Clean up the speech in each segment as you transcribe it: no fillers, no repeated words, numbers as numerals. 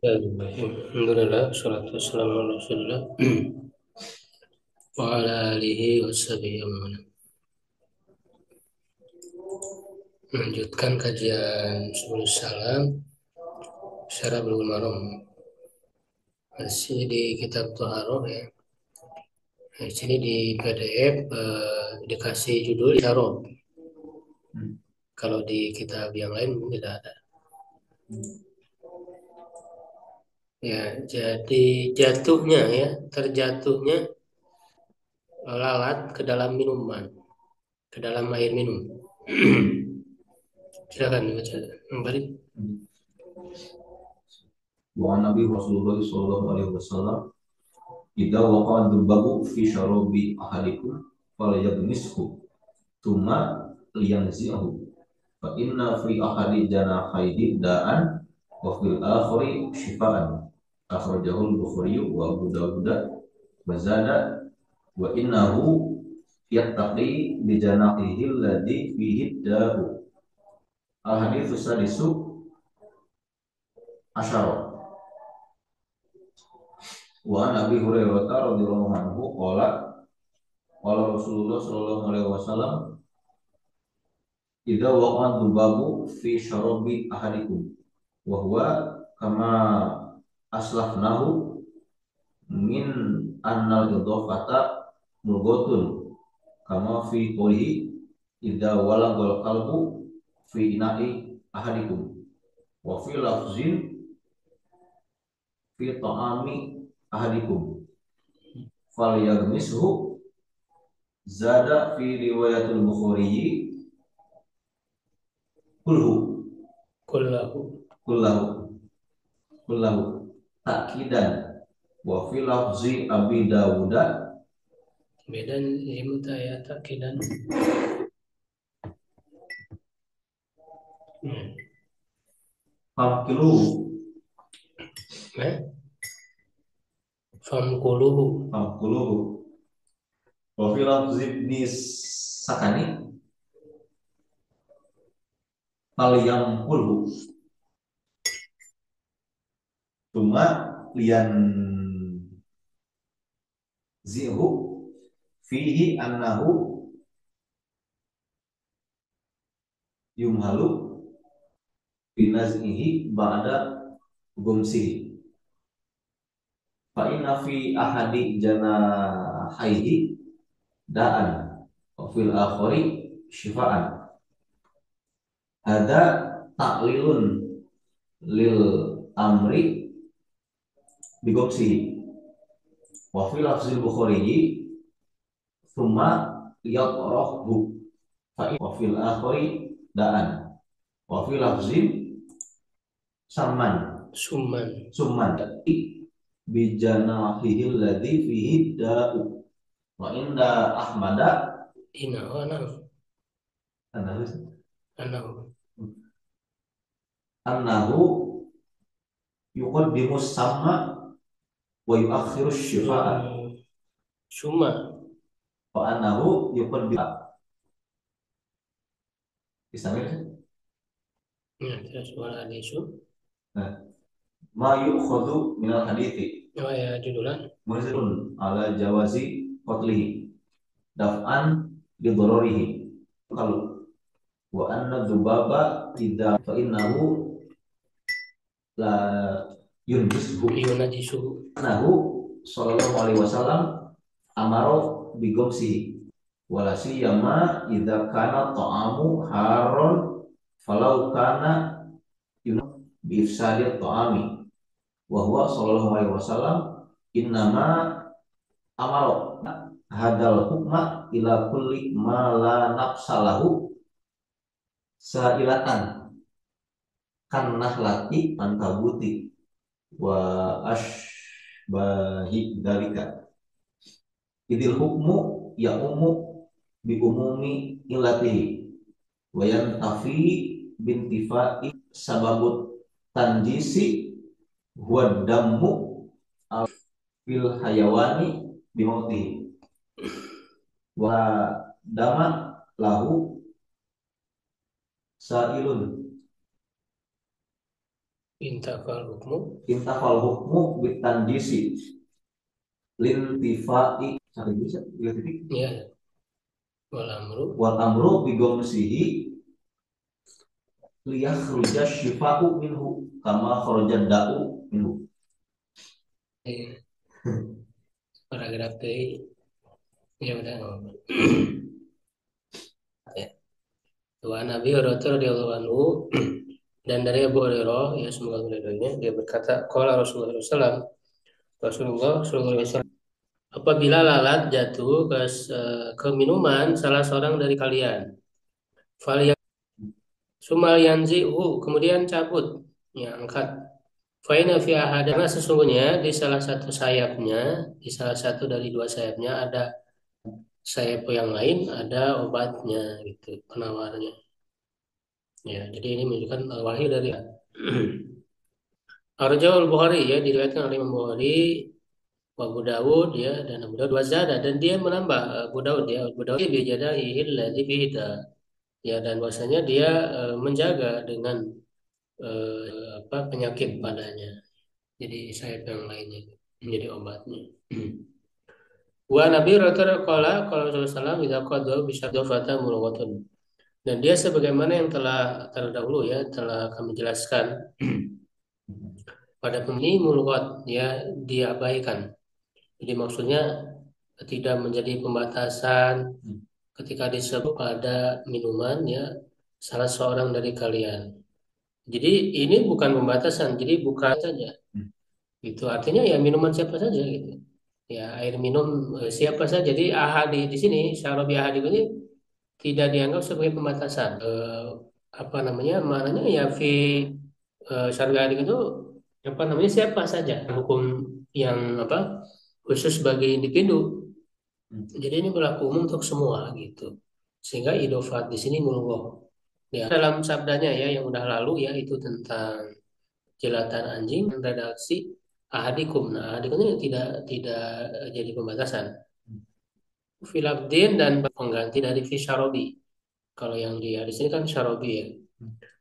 Alhamdulillah, salatu wassalamu ala Rasulillah wa ala alihi wa sahbihi wa man wala. Melanjutkan kajian Subul Salam Syarah Bulughul Maram, masih di kitab Thaharah ya. Di sini di PDF dikasih judul Isyarah. Kalau di kitab yang lain tidak ada. Ya, jadi jatuhnya ya, terjatuhnya lalat ke dalam minuman, ke dalam air minum. Silakan baca, Bari. Wa Nabi Rasulullah sallallahu alaihi wasallam idza waqa'a dzubabu fi syarabi ahadikum falyabnishu thumma liyanzihu fa inna fi ahadi janahaihi da'an wa fil akhari shifaan akhrajahu al-Bukhari wa Abu Dawud wa zada wa innahu yattaqi bi janahihi alladhi fihi da'u al-haditsu sadisu asyara. Wa Nabi Hurairah radhiyallahu anhu qala qala Rasulullah sallallahu alaihi wasallam idza waqa'a dhubabu fi syarabi ahadikum wa huwa kama aslafnahu min annal idhafata mulghatun kama fi qawlihi idza walagal qalbu fi ina'i ahadikum wa fi lafzin fi ta'ami ahadikum falyaghmishu zada fi riwayatul Bukhari kulhu Kullahu. kullahu kullahu takidan wa fi lafzi Abi Dawud Beda imut ayat takidan. famkilu Eh? Famkuluhu. famkuluhu wa fi lafzi Ibni Sakani falyamkulhu cuma lian zihu fihi annahu yumhalu binaz'ihi ba'da gumsihi fa inna fi ahadi janahaihi da'an wa fil akhari syifaan ada taklilun lil amri bigopsihi wa fil lafzil Bukhari thumma yaqrahu fa wa fil akhari da'an wa fil lafzin Suman. summan bijanahihi alladhi fihi da'u wa inda ahmada Inahu anahu. annahu Anahu. annahu yuqaddimu sama wa yuakhiru syifa'a Suma. wa annahu yuqaddimu istamil Ya, terus wala hadisu. ma yu'khadhu minal hadithi Oh ya, judulan. murzilun ala jawazi qatlihi daf'an lidororihi kalau wa anna dzubaba idza fa innahu la yunjishu Yunajisuhu. nahu sallallahu alaihi wasallam amaro bigomsihi wala siyama idza kana ta'amu haron falau kana bi ifsadi ta'ami wa huwa sallallahu alaihi wasallam innama amaro hadal hukma ila kulli ma la nafsalahu sailatan kan nahlati antabuti wa ashbahi dalika idil hukmu ya umu bi umumi ilatihi wa yantafi bintifai sababut tanjisi huwa dammu al fil hayawani bimautihi wa dama lahu sailun Intafal hukmu. Intafal hukmu bitandisi lintifai sampai bisa tiga titik Ya. Wal amru. wal amru bigomsihi liyakhruja syifa'u minhu kama kharaja da'u minhu. Paragraf T. Ya udah nggak apa-apa. Ya. Wa Nabi Hurairah radhiyallahu anhu dan dari Abu Hurairah ya semoga ridhonya dia berkata qala Rasulullah SAW Rasulullah apabila lalat jatuh ke minuman salah seorang dari kalian fal sumal yanzi'hu kemudian cabut ya angkat faina fi ahadana sesungguhnya di salah satu sayapnya di salah satu dari dua sayapnya ada sayap yang lain ada obatnya gitu penawarnya ya jadi ini menunjukkan wahyu dari Arjawul Bukhari ya diriwayatkan oleh Imam Bukhari Abu Dawud ya dan Abu Dawud wazada dan dia menambah Abu Dawud bijadahi alladzi bihida ya dan bahwasanya dia menjaga dengan penyakit padanya jadi sayap yang lainnya menjadi obatnya. Wa Nabi Rasulullah kalau Rasulullah SAW idza qadha bi syadofata mulawatun dan dia sebagaimana yang telah terdahulu ya telah kami jelaskan pada pemilih mulwat ya diabaikan. Jadi maksudnya tidak menjadi pembatasan ketika disebut pada minuman ya salah seorang dari kalian. Jadi ini bukan pembatasan, jadi bukan saja. Itu artinya ya minuman siapa saja gitu. Ya air minum siapa saja. Jadi ahadi di sini syarabi ahadi ini tidak dianggap sebagai pembatasan. Apa namanya? Maknanya ya syarabi ahadi itu apa namanya siapa saja. Hukum yang apa khusus bagi individu. Jadi ini berlaku umum untuk semua gitu. Sehingga idofat di sini mulgoh. Ya, dalam sabdanya ya yang udah lalu ya itu tentang jelatan anjing redaksi ahadikum. Nah, ahadikum ini tidak jadi pembatasan. Filabdin dan pengganti dari fisyarobi. Kalau yang di hadis ini kan syarobi ya.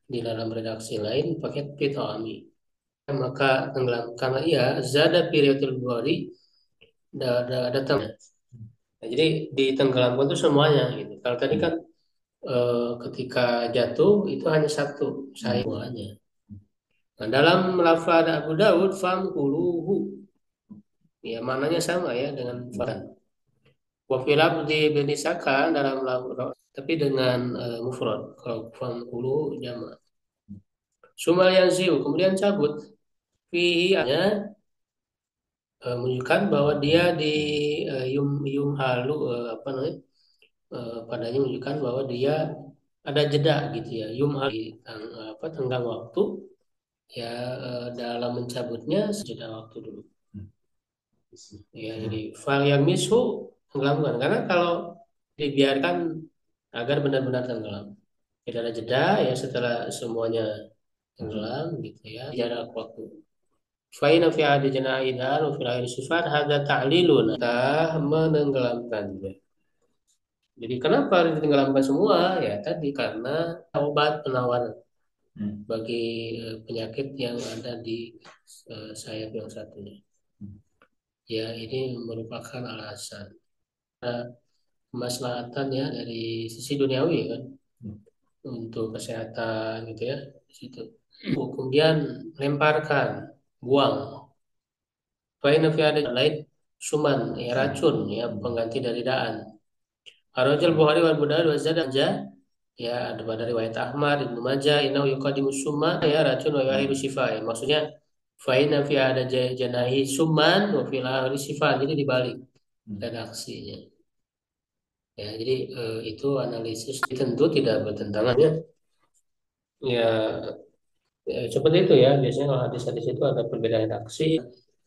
Di dalam redaksi lain pakai pitami. Maka tenggelam karena ia zada periodul buari datang. Nah, jadi ditenggelamkan itu semuanya gitu. Kalau tadi kan ketika jatuh itu hanya satu saya semuanya. Nah, dalam lafaz Abu Daud famkuluhu ya maknanya sama ya dengan fan. Wa fil abdi bin Saka dalam lafaz tapi dengan mufrad. Kalau famkulu jamak. Sumal yanziu kemudian cabut fihi hanya menunjukkan bahwa dia di yum halu apa namanya padanya menunjukkan bahwa dia ada jeda gitu ya yum halu tenggang waktu ya dalam mencabutnya jeda waktu dulu ya jadi fal yang misu tenggelamkan karena kalau dibiarkan agar benar-benar tenggelam tidak ada jeda ya setelah semuanya tenggelam gitu ya jarak waktu Faina fi adi janaidan wa fil akhir sifat hadza ta'lilun menenggelamkannya. Jadi kenapa harus ditenggelamkan semua? Ya tadi karena obat penawar bagi penyakit yang ada di sayap yang satunya. Ya ini merupakan alasan kemaslahatan ya dari sisi duniawi kan untuk kesehatan gitu ya di situ. Kemudian lemparkan, buang. Faina fi ada lain suman ya racun ya pengganti dari daan. Arajal Bukhari wal Bukhari wa zada ya ada pada riwayat Ahmad Ibnu Majah inau yuqadimu summa ya racun wa yahiru shifa ya. Maksudnya faina fi ada janahi suman wa fil akhir shifa jadi dibalik redaksinya. Ya jadi itu analisis tentu tidak bertentangan ya. Ya, seperti itu ya biasanya kalau hadis-hadis itu ada perbedaan redaksi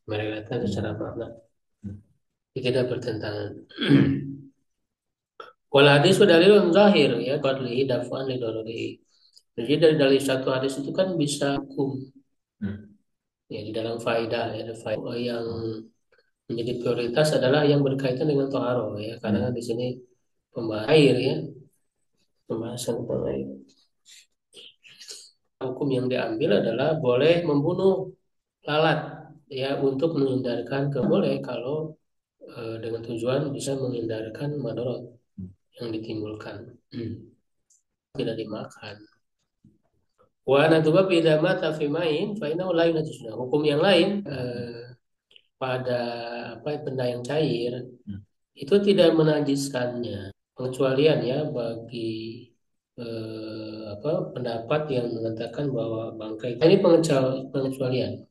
mereka secara makna tidak bertentangan. Wal hadis dalilun zahir ya qadlihi daf'an li darurihi. Jadi dari satu hadis itu kan bisa hukum. Ya di dalam faidah ya ada faidah yang menjadi prioritas adalah yang berkaitan dengan toharo ya karena kan di sini pembahasan air ya pembahasan tentang air. hukum yang diambil adalah boleh membunuh lalat ya untuk menghindarkan boleh kalau dengan tujuan bisa menghindarkan madarat yang ditimbulkan. Tidak dimakan. Wa natubab idza mata fi ma'in fa innahu la yunajjisuna. Hukum yang lain pada benda yang cair itu tidak menajiskannya. Pengecualian ya bagi pendapat yang mengatakan bahwa bangkai ini pengecualian.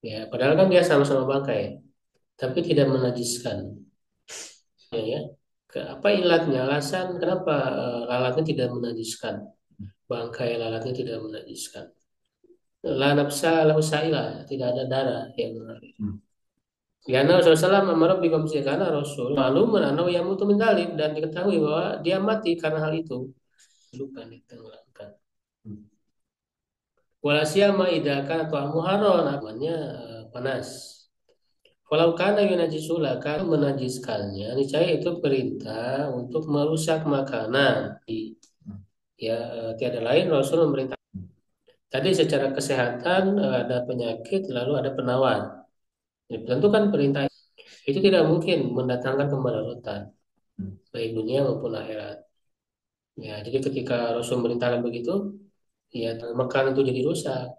Ya, padahal kan dia sama-sama bangkai, tapi tidak menajiskan. Ya. Apa ilatnya? Alasan kenapa lalatnya tidak menajiskan? Bangkai lalatnya tidak menajiskan. La nafsa la usaila, tidak ada darah yang mengalir. Ya, Rasulullah SAW bikomsi karena Rasul malu menanau yang mutu mendalik dan diketahui bahwa dia mati karena hal itu. Bukan ditenggelamkan. Walasiyama idakan atau muharon namanya panas. Walau kana yunajisula kalau menajiskannya, niscaya itu perintah untuk merusak makanan. Ya, tiada lain Rasul memerintah. Tadi secara kesehatan ada penyakit lalu ada penawar. Ya, tentu kan perintah itu tidak mungkin mendatangkan kemudaratan baik dunia maupun akhirat. Ya, jadi ketika Rasul memerintahkan begitu, ya makanan itu jadi rusak.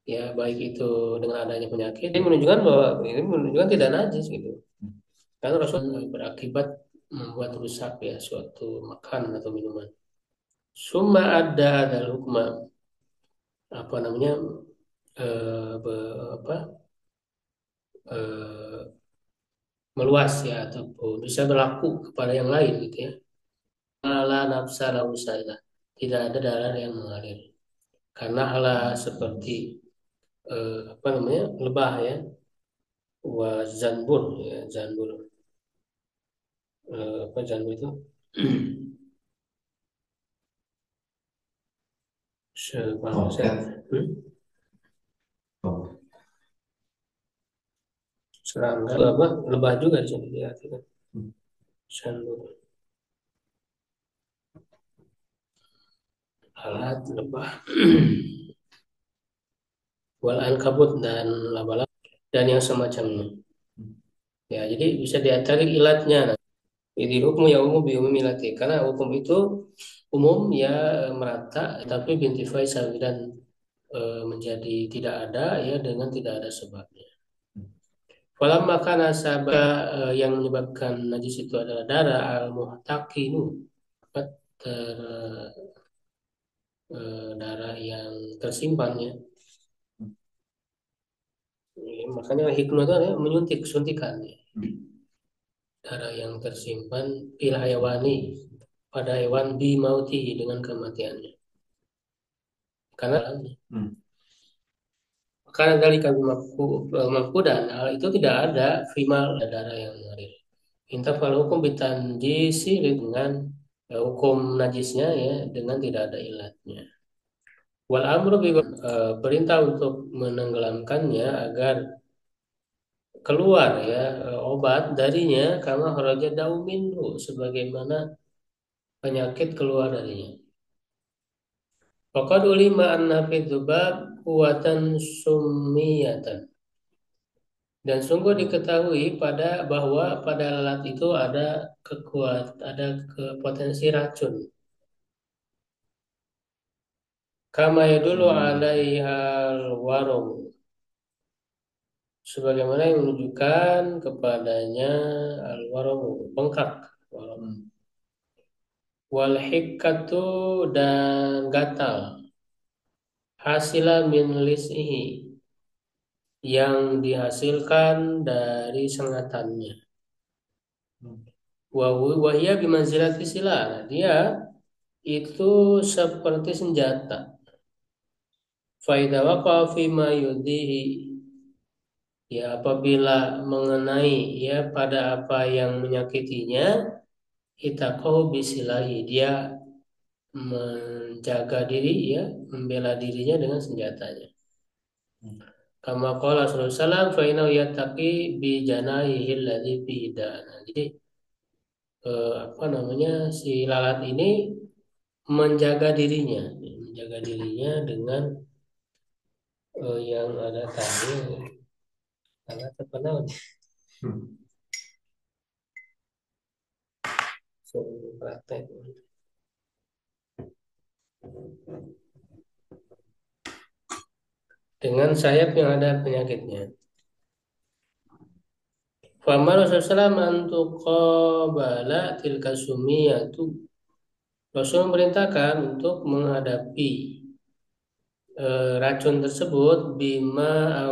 Ya, baik itu dengan adanya penyakit, ini menunjukkan tidak najis gitu. Karena Rasul berakibat membuat rusak ya suatu makanan atau minuman. Summa ada dalam hukum apa namanya eh, be, apa eh, meluas ya ataupun bisa berlaku kepada yang lain gitu ya. La nafsa la usailah. Tidak ada darah yang mengalir. Karena hal seperti apa namanya lebah ya, wa zanbur ya zanbur apa zanbur itu serangga apa lebah juga di sini diartikan zanbur alat lebah wal ankabut dan laba-laba dan yang semacamnya ya, jadi bisa diantari ilatnya. Jadi hukum ya umum biumum ilati karena hukum itu umum ya merata tapi bintifai dan menjadi tidak ada ya dengan tidak ada sebabnya. Falam maka nasabah yang menyebabkan najis itu adalah darah al-muhtaqinu ter, darah yang tersimpan ya. Makanya hikmah itu adalah menyuntik suntikan ya. Darah yang tersimpan il hayawani pada hewan bimauti dengan kematiannya. Karena karena dari kami mampu dan hal itu tidak ada fimal darah yang mengalir. Intafal hukum bitanjisi dengan hukum najisnya ya dengan tidak ada ilatnya. Wal amru perintah untuk menenggelamkannya agar keluar ya obat darinya karena haraja dauminhu sebagaimana penyakit keluar darinya. Faqad ulima anna fi dzubab kuwatan summiyatan. Dan sungguh diketahui bahwa pada lalat itu ada potensi racun. Kama yadulu alaihal warum. Sebagaimana yang menunjukkan kepadanya al-warum, bengkak. Wal hikkatu dan gatal. Hasila min lis'ihi yang dihasilkan dari sengatannya. Wahia bimanzilati sila. Dia itu seperti senjata. Faida waqa fima yudihi. Ya apabila mengenai ya pada apa yang menyakitinya, itaqahu bisilahi. Dia menjaga diri ya, membela dirinya dengan senjatanya. Kama qala sallallahu alaihi wasallam fa innahu yattaqi bi janahihi alladhi fi idana. Jadi apa namanya si lalat ini menjaga dirinya menjaga dirinya dengan yang ada tadi karena terkenal praktek dengan sayap yang ada penyakitnya. Famar Rasulullah antuqabala tilka sumiyatu. Rasul memerintahkan untuk menghadapi racun tersebut bima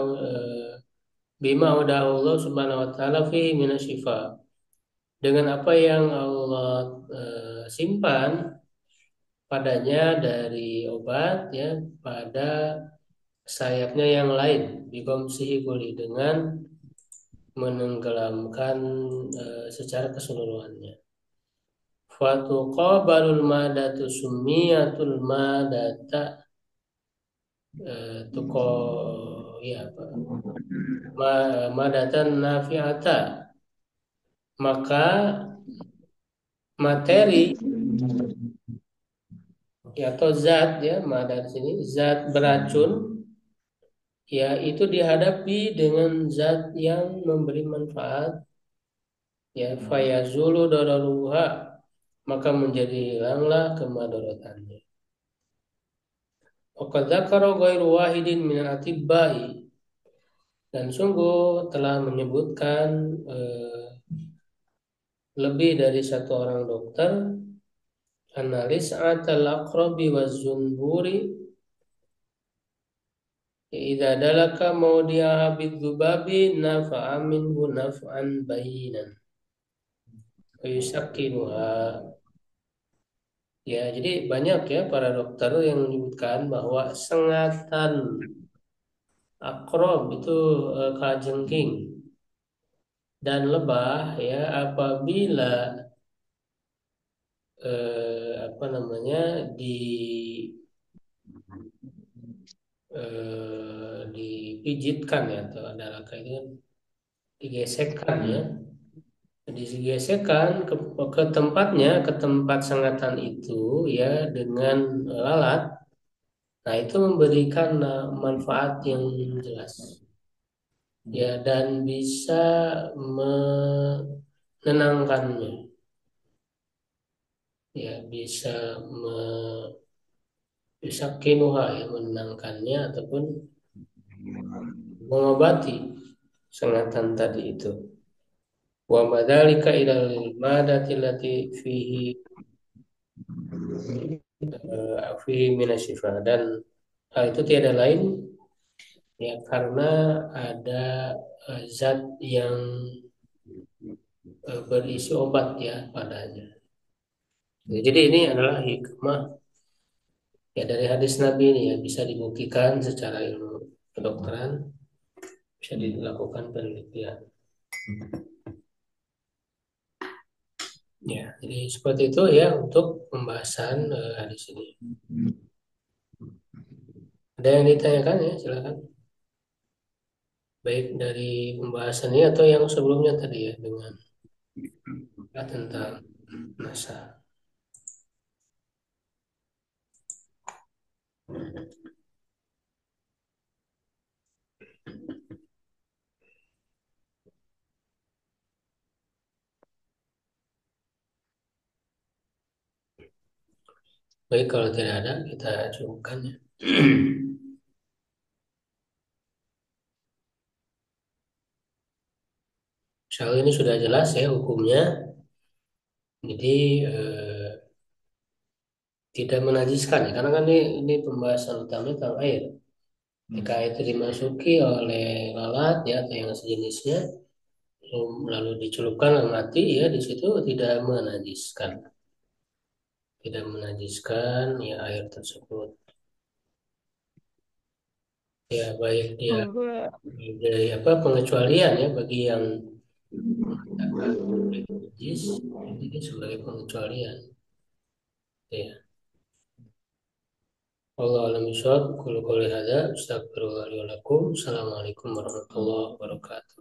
udah Allah Subhanahu wa taala fi minasyifa. Dengan apa yang Allah simpan padanya dari obat ya pada sayapnya yang lain bibamsihi kuli dengan menenggelamkan secara keseluruhannya. Fatuqabalul madatu sumiyatul madata tuko ya apa madatan nafi'ata, maka materi ya atau zat ya madat sini zat beracun ya itu dihadapi dengan zat yang memberi manfaat ya fayazulu dararuha, maka menjadi hilanglah kemadaratannya. Wa qad dzakara ghairu wahidin min atibbai, dan sungguh telah menyebutkan lebih dari satu orang dokter analis atal aqrabi wa zunburi idza dalaka mawdi'a bidzubabi nafa'a minhu naf'an bayinan wa yusakkinuha. Ya, jadi banyak ya para dokter yang menyebutkan bahwa sengatan akrob itu kalajengking dan lebah ya apabila apa namanya dipijitkan ya atau ada laka itu kan digesekkan ya digesekkan ke tempatnya ke tempat sengatan itu ya dengan lalat. Nah, itu memberikan manfaat yang jelas. Ya, dan bisa menenangkannya. Ya, bisa kinuha ya, menenangkannya ataupun mengobati sengatan tadi itu. Wa madzalika ilal madati allati fihi minasyifa, dan hal itu tiada lain ya karena ada zat yang berisi obat ya padanya. Ya, jadi ini adalah hikmah ya dari hadis Nabi ini ya bisa dibuktikan secara ilmu kedokteran, bisa dilakukan penelitian. Ya, jadi seperti itu ya untuk pembahasan hadis ini. Ada yang ditanyakan ya, silakan. Baik dari pembahasan ini atau yang sebelumnya tadi ya dengan tentang NASA. Baik, kalau tidak ada kita cukupkan ya. Soal ini sudah jelas ya hukumnya. Jadi tidak menajiskan ya, karena kan ini pembahasan utamanya tentang air. Jika itu dimasuki oleh lalat ya atau yang sejenisnya, lalu dicelupkan lalu mati ya di situ tidak menajiskan ya air tersebut. Ya baik dia dari apa pengecualian ya bagi yang najis, ini sebagai pengecualian. Ya. Allah alam bisawab, qul qouli hadza, astaghfirullah li wa lakum. Assalamualaikum warahmatullahi wabarakatuh.